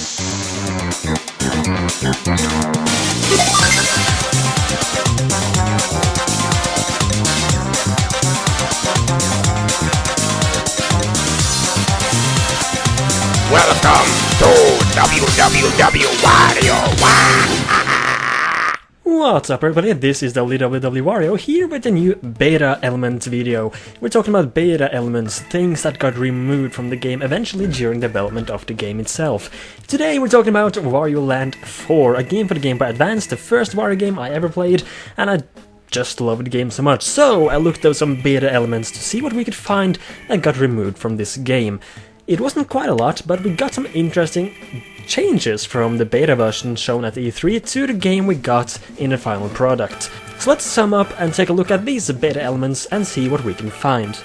Welcome to Wario. What's up everybody, this is Wario here with a new beta elements video. We're talking about beta elements, things that got removed from the game eventually during development of the game itself. Today we're talking about Wario Land 4, a game for the Game Boy Advance, the first Wario game I ever played, and I just love the game so much. So I looked up some beta elements to see what we could find that got removed from this game. It wasn't quite a lot, but we got some interesting changes from the beta version shown at E3 to the game we got in the final product. So let's sum up and take a look at these beta elements and see what we can find.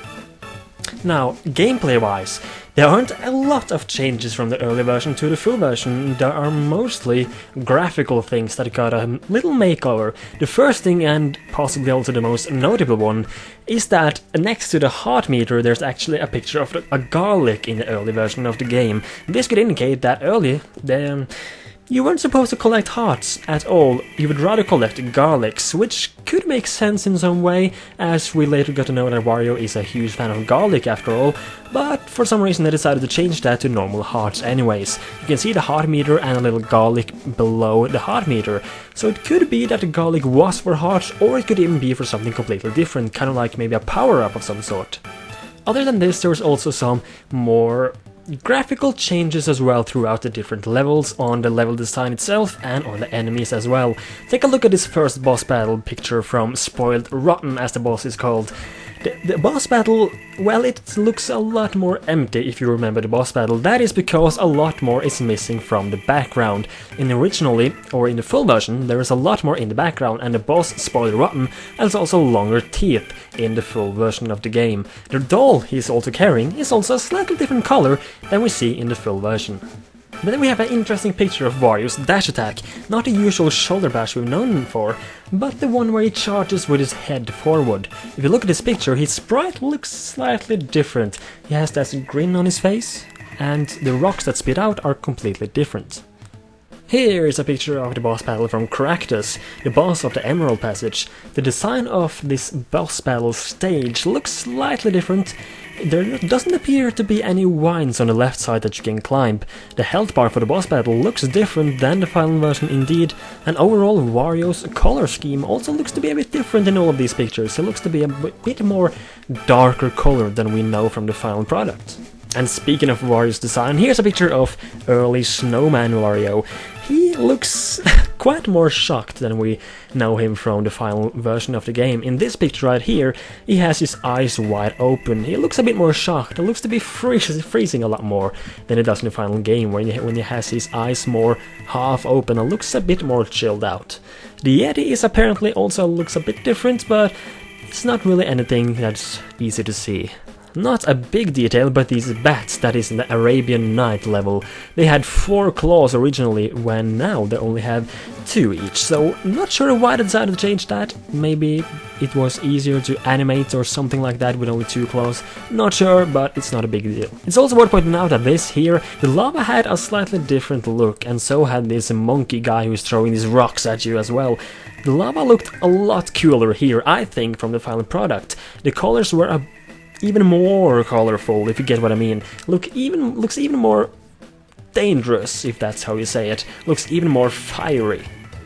Now, gameplay-wise, there aren't a lot of changes from the early version to the full version. There are mostly graphical things that got a little makeover. The first thing, and possibly also the most notable one, is that next to the heart meter there's actually a picture of a garlic in the early version of the game. This could indicate that early, you weren't supposed to collect hearts at all, you would rather collect garlics, which could make sense in some way, as we later got to know that Wario is a huge fan of garlic after all, but for some reason they decided to change that to normal hearts anyways. You can see the heart meter and a little garlic below the heart meter, so it could be that the garlic was for hearts, or it could even be for something completely different, kind of like maybe a power-up of some sort. Other than this, there was also some more graphical changes as well throughout the different levels, on the level design itself and on the enemies as well. Take a look at this first boss battle picture from Spoiled Rotten, as the boss is called. The boss battle, well, it looks a lot more empty if you remember the boss battle. That is because a lot more is missing from the background. Originally, or in the full version, there is a lot more in the background, and the boss, Spoiled Rotten, has also longer teeth in the full version of the game. The doll he's also carrying is also a slightly different color than we see in the full version. But then we have an interesting picture of Wario's dash attack, not the usual shoulder bash we've known him for, but the one where he charges with his head forward. If you look at this picture, his sprite looks slightly different. He has that grin on his face, and the rocks that spit out are completely different. Here is a picture of the boss battle from Cractus, the boss of the Emerald Passage. The design of this boss battle stage looks slightly different. There doesn't appear to be any vines on the left side that you can climb. The health bar for the boss battle looks different than the final version indeed, and overall Wario's color scheme also looks to be a bit different in all of these pictures. It looks to be a bit more darker color than we know from the final product. And speaking of Wario's design, here's a picture of early Snowman Wario. He looks quite more shocked than we know him from the final version of the game. In this picture right here, he has his eyes wide open. He looks a bit more shocked. It looks to be freezing a lot more than it does in the final game, when he has his eyes more half open and looks a bit more chilled out. The Yeti is apparently also looks a bit different, but it's not really anything that's easy to see. Not a big detail, but these bats that is in the Arabian Night level, they had 4 claws originally, when now they only have 2 each, so not sure why they decided to change that. Maybe it was easier to animate or something like that with only 2 claws, not sure, but it's not a big deal. It's also worth pointing out that this here, the lava had a slightly different look, and so had this monkey guy who's throwing these rocks at you as well. The lava looked a lot cooler here, I think, from the final product. The colors were even more colorful, if you get what I mean. Looks even more dangerous, if that's how you say it. Looks even more fiery.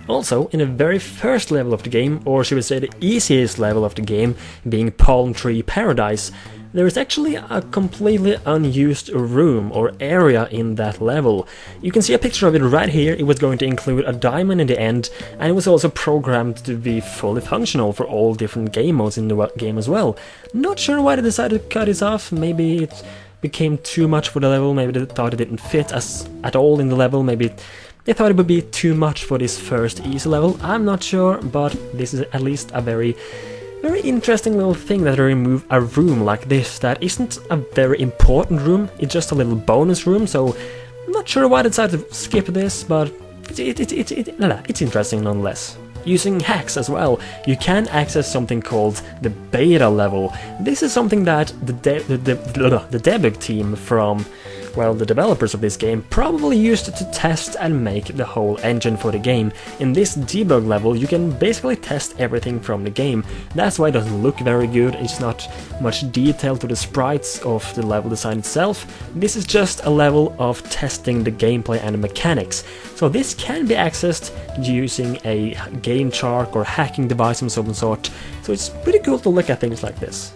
Also, in the very first level of the game, or should we say the easiest level of the game, being Palm Tree Paradise, there is actually a completely unused room or area in that level. You can see a picture of it right here. It was going to include a diamond in the end, and it was also programmed to be fully functional for all different game modes in the game as well. Not sure why they decided to cut this off. Maybe it became too much for the level, maybe they thought it didn't fit at all in the level, maybe they thought it would be too much for this first easy level. I'm not sure, but this is at least a very interesting little thing that they remove a room like this that isn't a very important room, it's just a little bonus room, so I'm not sure why they decided to skip this, but it's interesting nonetheless. Using hacks as well, you can access something called the beta level. This is something that the Debug team from well, the developers of this game probably used it to test and make the whole engine for the game. In this debug level, you can basically test everything from the game. That's why it doesn't look very good, it's not much detail to the sprites of the level design itself. This is just a level of testing the gameplay and the mechanics. So this can be accessed using a game chart or hacking device of some sort, so it's pretty cool to look at things like this.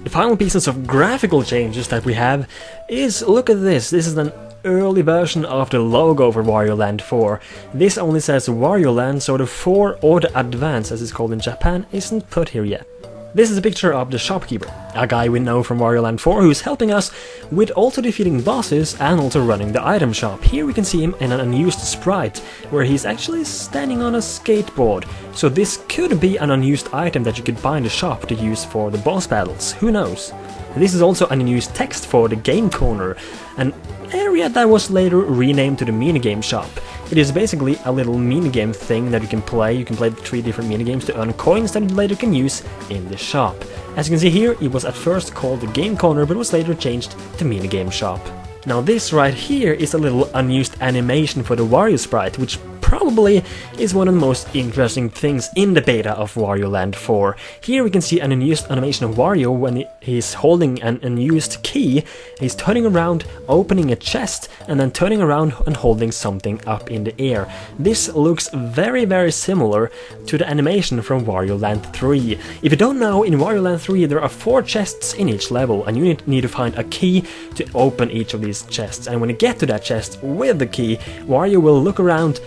The final pieces of graphical changes that we have is, look at this, this is an early version of the logo for Wario Land 4. This only says Wario Land, so the 4 or the Advance as it's called in Japan isn't put here yet. This is a picture of the shopkeeper, a guy we know from Wario Land 4 who's helping us with also defeating bosses and also running the item shop. Here we can see him in an unused sprite, where he's actually standing on a skateboard. So this could be an unused item that you could buy in the shop to use for the boss battles, who knows. This is also an unused text for the game corner, an area that was later renamed to the minigame shop. It is basically a little minigame thing that you can play. You can play 3 different minigames to earn coins that you later can use in the shop. As you can see here, it was at first called the game corner, but was later changed to minigame shop. Now this right here is a little unused animation for the Wario sprite, which probably is one of the most interesting things in the beta of Wario Land 4. Here we can see an unused animation of Wario when he's holding an unused key. He's turning around, opening a chest, and then turning around and holding something up in the air. This looks very similar to the animation from Wario Land 3. If you don't know, in Wario Land 3 there are 4 chests in each level, and you need to find a key to open each of these chests. And when you get to that chest with the key, Wario will look around,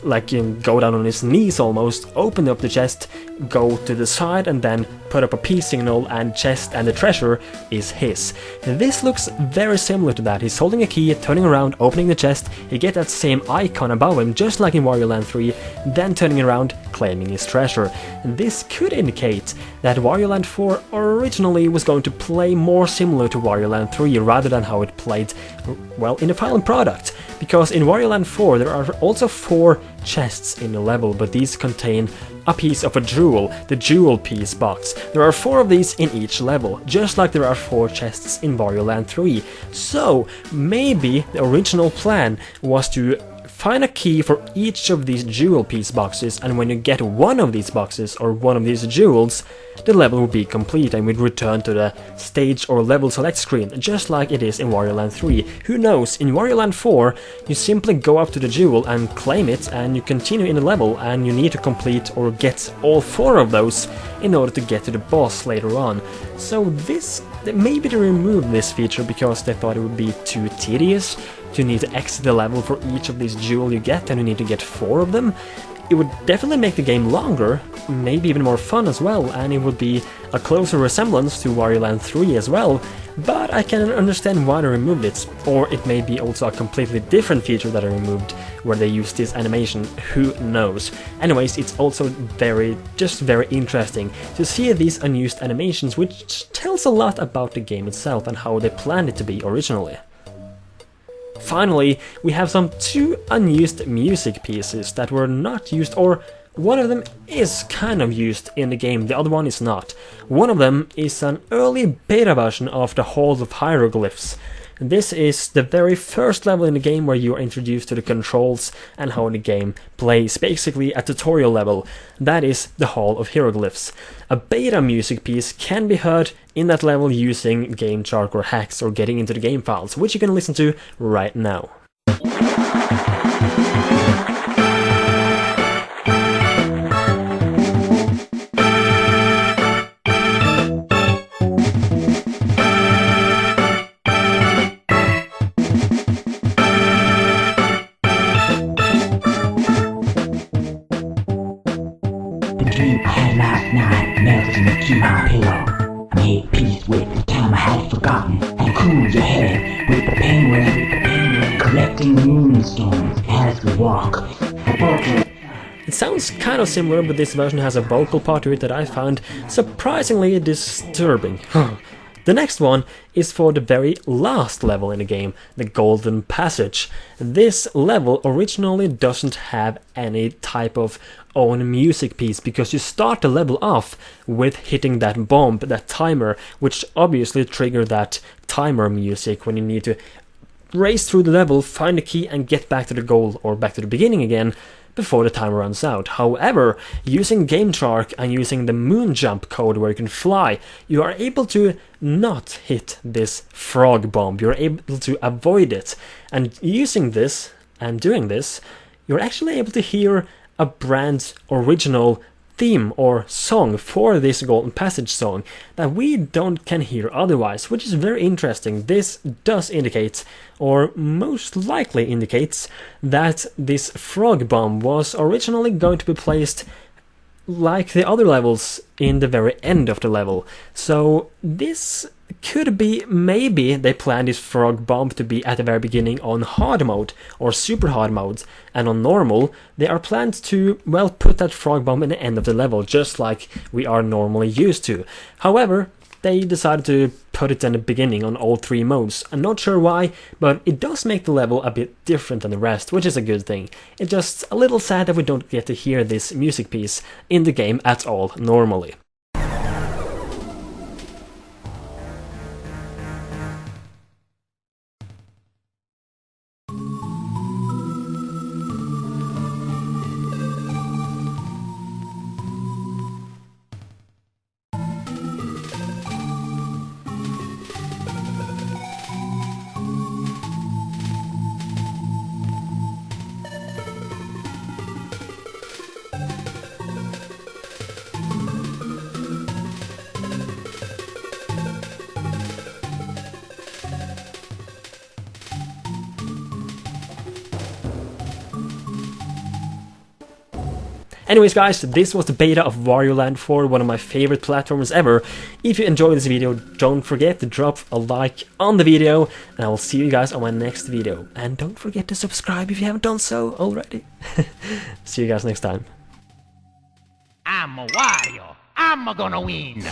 like go down on his knees almost, open up the chest, go to the side and then put up a peace signal, and chest and the treasure is his. This looks very similar to that. He's holding a key, turning around, opening the chest, he gets that same icon above him just like in Wario Land 3, then turning around, claiming his treasure. This could indicate that Wario Land 4 originally was going to play more similar to Wario Land 3 rather than how it played, well, in the final product. Because in Wario Land 4 there are also 4 chests in the level, but these contain a piece of a jewel, the jewel piece box. There are 4 of these in each level, just like there are 4 chests in Wario Land 3. So maybe the original plan was to find a key for each of these jewel piece boxes, and when you get one of these boxes or one of these jewels, the level will be complete and we'd return to the stage or level select screen, just like it is in Wario Land 3. Who knows, in Wario Land 4 you simply go up to the jewel and claim it, and you continue in the level, and you need to complete or get all 4 of those in order to get to the boss later on. So this, maybe they removed this feature because they thought it would be too tedious to need to exit the level for each of these jewels you get, and you need to get 4 of them. It would definitely make the game longer, maybe even more fun as well, and it would be a closer resemblance to Wario Land 3 as well, but I can understand why they removed it. Or it may be also a completely different feature that I removed, where they use this animation, who knows. Anyways, it's also very interesting to see these unused animations, which tells a lot about the game itself and how they planned it to be originally. Finally, we have some 2 unused music pieces that were not used, or one of them is kind of used in the game, the other one is not. One of them is an early beta version of the Hall of Hieroglyphs. This is the very first level in the game where you are introduced to the controls and how the game plays, basically a tutorial level. That is the Hall of Hieroglyphs. A beta music piece can be heard in that level using game chart or hacks or getting into the game files, which you can listen to right now. Last night, melted into my pillow. I made peace with the time I had forgotten, and cooled your head with the penguin, collecting moonstones as we walk. It sounds kind of similar, but this version has a vocal part to it that I found surprisingly disturbing. The next one is for the very last level in the game, the Golden Passage. This level originally doesn't have any type of own music piece, because you start the level off with hitting that bomb, that timer, which obviously triggered that timer music when you need to race through the level, find the key, and get back to the goal, or back to the beginning again, before the timer runs out. However, using Game Shark and using the moon jump code where you can fly, you are able to not hit this frog bomb. You're able to avoid it. And using this and doing this, you're actually able to hear a brand original theme or song for this Golden Passage song that we can hear otherwise, which is very interesting. This does indicate, or most likely indicates, that this frog bomb was originally going to be placed like the other levels in the very end of the level. So this could be, maybe they planned this frog bomb to be at the very beginning on hard mode or super hard mode, and on normal they are planned to, well, put that frog bomb in the end of the level, just like we are normally used to. However, they decided to put it in the beginning on all 3 modes. I'm not sure why, but it does make the level a bit different than the rest, which is a good thing. It's just a little sad that we don't get to hear this music piece in the game at all normally. Anyways guys, this was the beta of Wario Land 4, one of my favorite platformers ever. If you enjoyed this video, don't forget to drop a like on the video, and I will see you guys on my next video. And don't forget to subscribe if you haven't done so already. See you guys next time. I'm a Wario. I'm gonna win.